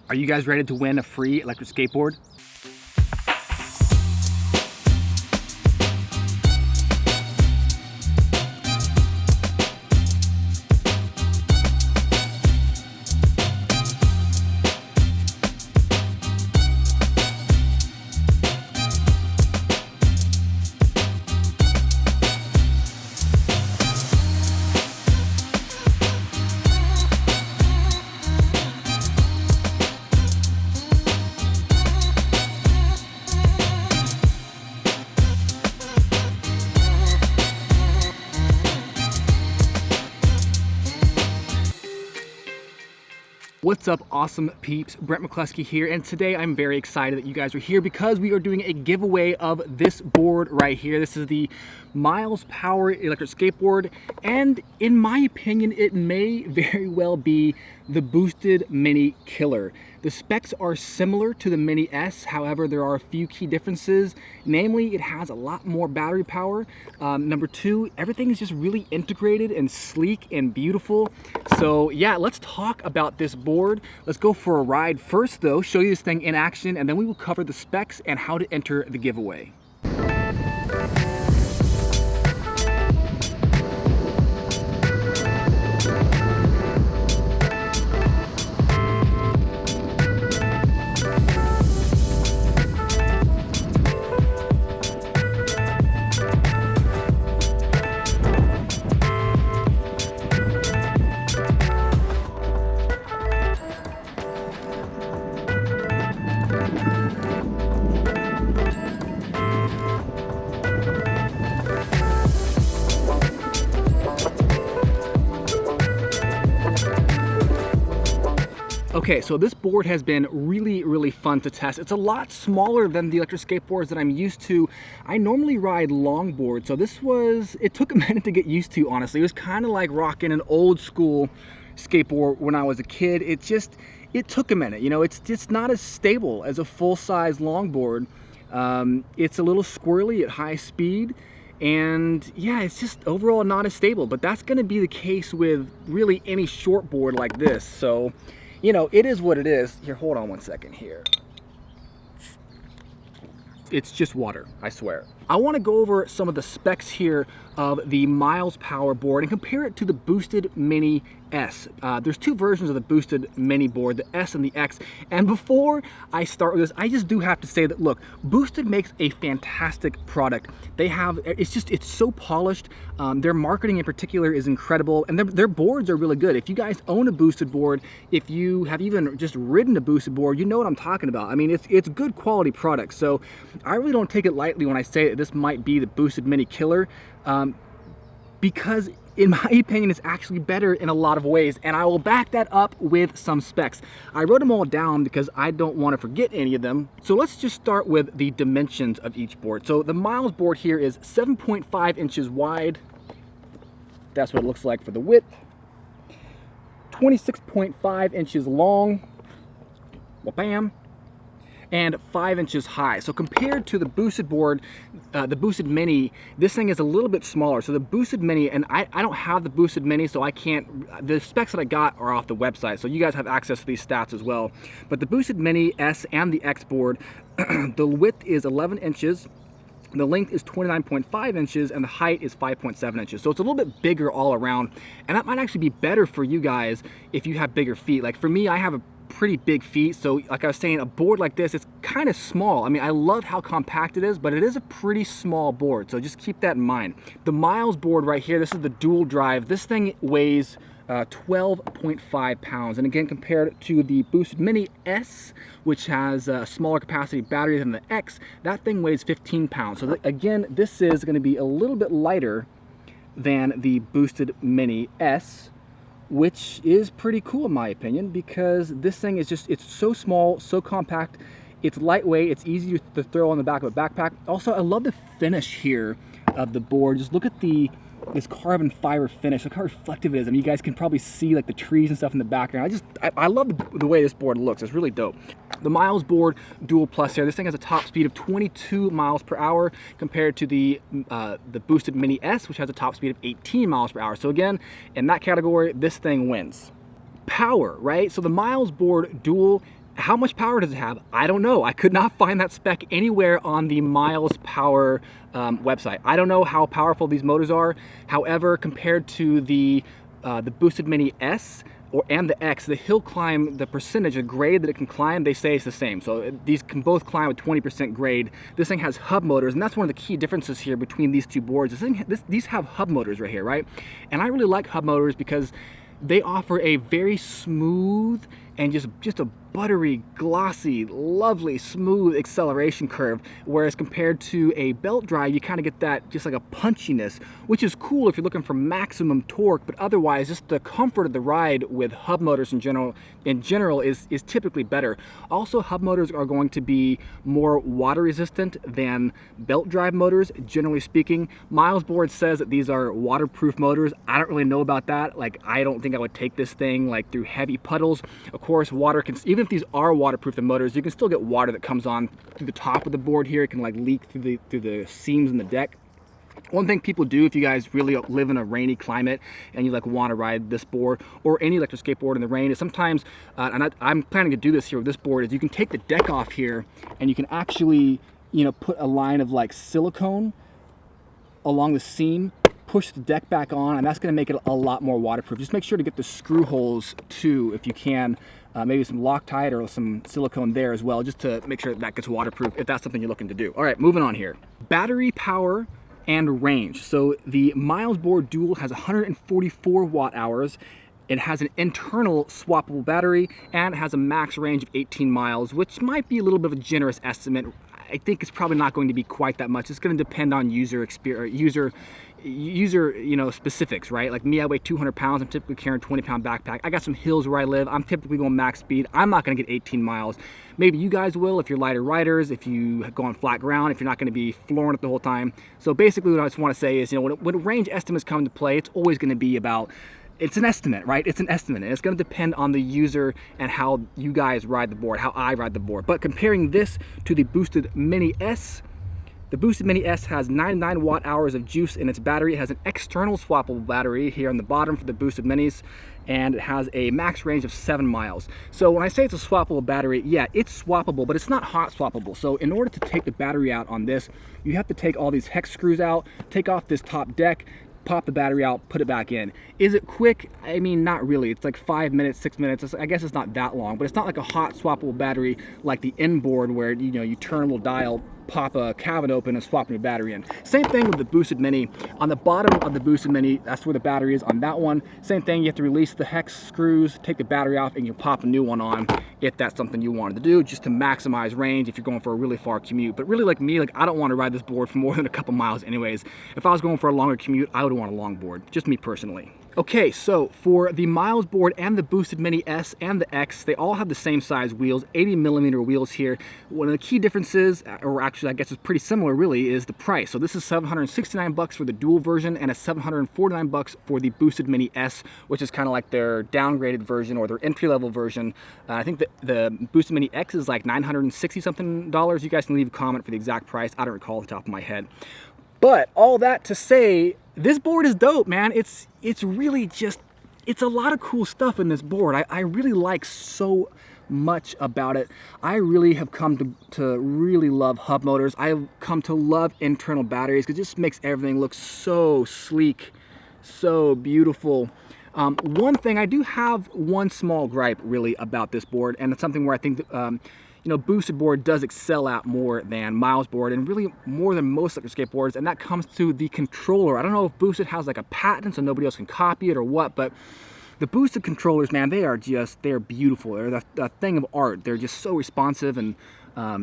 Are you guys ready to win a free electric skateboard? What's up, awesome peeps? Brent McCluskey here, and today I'm very excited that you guys are here because we are doing a giveaway of this board right here. This is the Miles Power electric skateboard, and in my opinion, it may very well be the Boosted Mini Killer. The specs are similar to the Mini S, however, there are a few key differences. Namely, it has a lot more battery power. Number two, everything is just really integrated and sleek and beautiful. So yeah, let's talk about this board. Let's go for a ride. First though, show you this thing in action, and then we will cover the specs and how to enter the giveaway. Okay, so this board has been really fun to test. It's a lot smaller than the electric skateboards that I'm used to. I normally ride longboard, so it took a minute to get used to, honestly. It was kind of like rocking an old school skateboard when I was a kid. It took a minute, you know, it's just not as stable as a full-size longboard. It's a little squirrely at high speed, and yeah, it's just overall not as stable, but that's gonna be the case with really any short board like this. So, you know, it is what it is. Here, hold on one second here. It's just water, I swear. I want to go over some of the specs here of the Miles Power board and compare it to the Boosted Mini S. There's two versions of the Boosted Mini board, the S and the X. And before I start with this, I just do have to say that, look, Boosted makes a fantastic product. It's so polished. Their marketing in particular is incredible, and their boards are really good. If you guys own a Boosted board, if you have even just ridden a Boosted board, you know what I'm talking about. I mean, it's good quality product. So I really don't take it lightly when I say that this might be the Boosted Mini Killer, because in my opinion, it's actually better in a lot of ways, and I will back that up with some specs. I wrote them all down because I don't want to forget any of them. So let's just start with the dimensions of each board. So the Miles board here is 7.5 inches wide. That's what it looks like for the width. 26.5 inches long. Wha-bam. And 5 inches high. So compared to the Boosted board, the Boosted Mini, this thing is a little bit smaller. So the Boosted Mini, and I don't have the Boosted Mini, so I can't, the specs that I got are off the website, so you guys have access to these stats as well. But the Boosted Mini S and the X board, the width is 11 inches, the length is 29.5 inches, and the height is 5.7 inches. So it's a little bit bigger all around, and that might actually be better for you guys if you have bigger feet. Like for me, I have a pretty big feet, so like I was saying, a board like this, it's kind of small. I mean, I love how compact it is, but it is a pretty small board, so just keep that in mind. The Miles board right here, this is the dual drive. This thing weighs 12.5 pounds, and again, compared to the Boosted Mini S, which has a smaller capacity battery than the X, that thing weighs 15 pounds. So again, this is going to be a little bit lighter than the Boosted Mini S, which is pretty cool in my opinion, because this thing is it's so small, so compact, it's lightweight, it's easy to throw on the back of a backpack. Also, I love the finish here of the board. Just look at this carbon fiber finish. Look how reflective it is. I mean, you guys can probably see like the trees and stuff in the background. I love the way this board looks. It's really dope. The Miles board Dual Plus here, this thing has a top speed of 22 miles per hour compared to the Boosted Mini S, which has a top speed of 18 miles per hour. So again, in that category, this thing wins. Power, right? So the Miles board Dual How much power does it have? I don't know. I could not find that spec anywhere on the Miles Power website. I don't know how powerful these motors are. However, compared to the Boosted Mini S and the X, the hill climb, the percentage of grade that it can climb, they say it's the same. So these can both climb with 20% grade. This thing has hub motors, and that's one of the key differences here between these two boards. These have hub motors right here, right? And I really like hub motors because they offer a very smooth and just a buttery, glossy, lovely, smooth acceleration curve, whereas compared to a belt drive, you kind of get that just like a punchiness, which is cool if you're looking for maximum torque, but otherwise just the comfort of the ride with hub motors in general is typically better. Also, hub motors are going to be more water resistant than belt drive motors, generally speaking. Miles board says that these are waterproof motors. I don't really know about that. Like, I don't think I would take this thing like through heavy puddles. Of course, water can, even if these are waterproof, the motors, you can still get water that comes on through the top of the board here. It can like leak through the seams in the deck. One thing people do if you guys really live in a rainy climate and you like want to ride this board or any electric skateboard in the rain is sometimes, and I'm planning to do this here with this board, is you can take the deck off here and you can actually, you know, put a line of like silicone along the seam, push the deck back on, and that's going to make it a lot more waterproof. Just make sure to get the screw holes too, if you can. Maybe some Loctite or some silicone there as well, just to make sure that gets waterproof if that's something you're looking to do. All right, moving on here. Battery power and range. So the Miles Board Dual has 144 watt hours. It has an internal swappable battery and it has a max range of 18 miles, which might be a little bit of a generous estimate. I think it's probably not going to be quite that much. It's going to depend on user specifics, right? Like me, I weigh 200 pounds. I'm typically carrying a 20-pound backpack. I got some hills where I live. I'm typically going max speed. I'm not going to get 18 miles. Maybe you guys will if you're lighter riders, if you go on flat ground, if you're not going to be flooring it the whole time. So basically what I just want to say is, you know, when range estimates come into play, it's always going to be about, it's an estimate, right? It's an estimate, and it's going to depend on the user and how you guys ride the board, how I ride the board. But comparing this to the Boosted Mini S, the Boosted Mini S has 99 watt hours of juice in its battery. It has an external swappable battery here on the bottom for the Boosted Minis, and it has a max range of 7 miles. So when I say it's a swappable battery, yeah, it's swappable, but it's not hot swappable. So in order to take the battery out on this, you have to take all these hex screws out, take off this top deck, pop the battery out, put it back in. Is it quick? I mean, not really. It's like 5 minutes, 6 minutes. I guess it's not that long, but it's not like a hot swappable battery like the inboard where, you know, you turn a little dial, pop a cabin open and swap your battery in. Same thing with the Boosted Mini. On the bottom of the Boosted Mini, that's where the battery is on that one. Same thing, you have to release the hex screws, take the battery off, and you pop a new one on if that's something you wanted to do, just to maximize range if you're going for a really far commute. But really, like me, like I don't want to ride this board for more than a couple miles anyways. If I was going for a longer commute, I would want a long board, just me personally. Okay, so for the Miles board and the Boosted Mini S and the X, they all have the same size wheels, 80mm wheels here. One of the key differences, or actually I guess it's pretty similar really, is the price. So this is $769 for the dual version and it's $749 for the Boosted Mini S, which is kind of like their downgraded version or their entry-level version. I think the Boosted Mini X is like $960 something. You guys can leave a comment for the exact price. I don't recall off the top of my head. But all that to say, this board is dope, man. It's really just, it's a lot of cool stuff in this board. I really like so much about it. I really have come to really love hub motors. I've come to love internal batteries because it just makes everything look so sleek, so beautiful. One thing, I do have one small gripe really about this board, and it's something where I think that, you know, Boosted board does excel at more than Miles board, and really more than most electric skateboards, and that comes to the controller. I don't know if Boosted has like a patent so nobody else can copy it or what, but the Boosted controllers, man, they're beautiful. They're a thing of art. They're just so responsive, and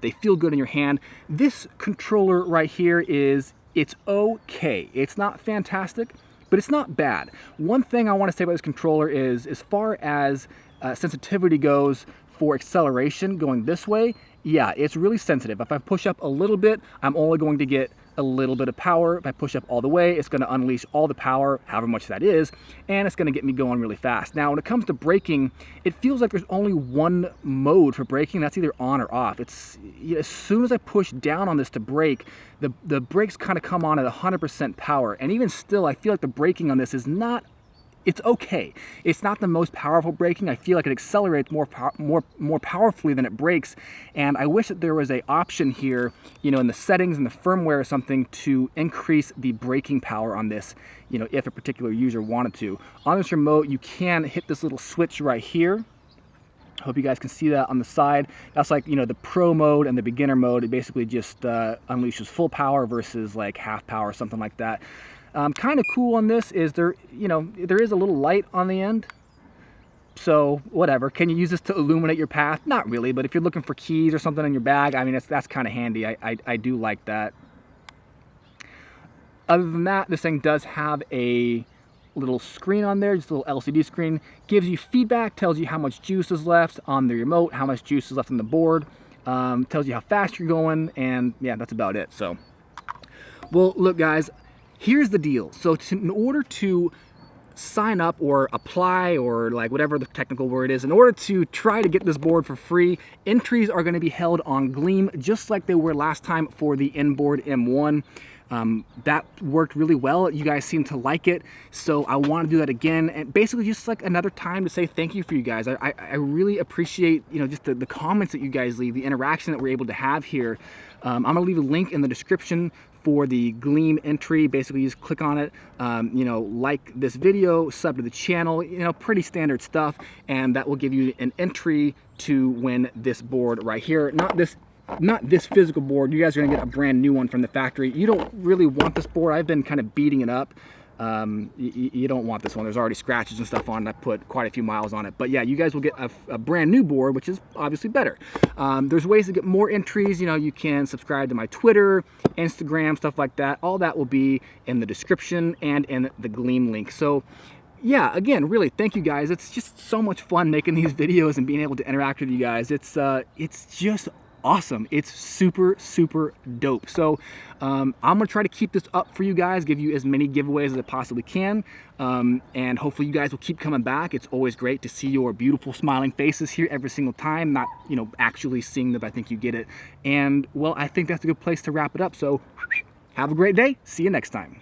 they feel good in your hand. This controller right here it's okay. It's not fantastic, but it's not bad. One thing I want to say about this controller is, as far as sensitivity goes, for acceleration going this way, yeah, it's really sensitive. If I push up a little bit, I'm only going to get a little bit of power. If I push up all the way, it's going to unleash all the power, however much that is, and it's going to get me going really fast. Now, when it comes to braking, it feels like there's only one mode for braking. That's either on or off. It's, as soon as I push down on this to brake, the brakes kind of come on at 100% power, and even still, I feel like the braking on this is not it's okay. It's not the most powerful braking. I feel like it accelerates more powerfully than it brakes, and I wish that there was a option here, you know, in the settings and the firmware or something to increase the braking power on this, you know, if a particular user wanted to. On this remote, you can hit this little switch right here. I hope you guys can see that on the side. That's like, you know, the pro mode and the beginner mode. It basically just unleashes full power versus like half power, something like that. Kind of cool on this is there, you know, there is a little light on the end. So whatever, can you use this to illuminate your path? Not really, but if you're looking for keys or something in your bag, I mean, that's kind of handy. I do like that. Other than that, this thing does have a little screen on there, just a little LCD screen. Gives you feedback, tells you how much juice is left on the remote, how much juice is left on the board, tells you how fast you're going, and yeah, that's about it. So, well, look guys, here's the deal. So in order to sign up or apply, or like whatever the technical word is, in order to try to get this board for free, entries are going to be held on Gleam just like they were last time for the inboard M1. That worked really well. You guys seem to like it, so I want to do that again, and basically just like another time to say thank you for you guys. I really appreciate, you know, just the comments that you guys leave, the interaction that we're able to have here. I'm gonna leave a link in the description for the Gleam entry. Basically, you just click on it, you know, like this video, sub to the channel, you know, pretty standard stuff, and that will give you an entry to win this board right here. Not this physical board. You guys are gonna get a brand new one from the factory. You don't really want this board. I've been kind of beating it up. You don't want this one. There's already scratches and stuff on it. I put quite a few miles on it, but yeah, you guys will get a brand new board, which is obviously better. There's ways to get more entries. You know, you can subscribe to my Twitter, Instagram, stuff like that. All that will be in the description and in the Gleam link. So yeah, again, really thank you guys. It's just so much fun making these videos and being able to interact with you guys. It's just awesome. It's super dope. So I'm gonna try to keep this up for you guys, give you as many giveaways as I possibly can, and hopefully you guys will keep coming back. It's always great to see your beautiful smiling faces here every single time, not, you know, actually seeing that. I think you get it. And well, I think that's a good place to wrap it up. So have a great day. See you next time.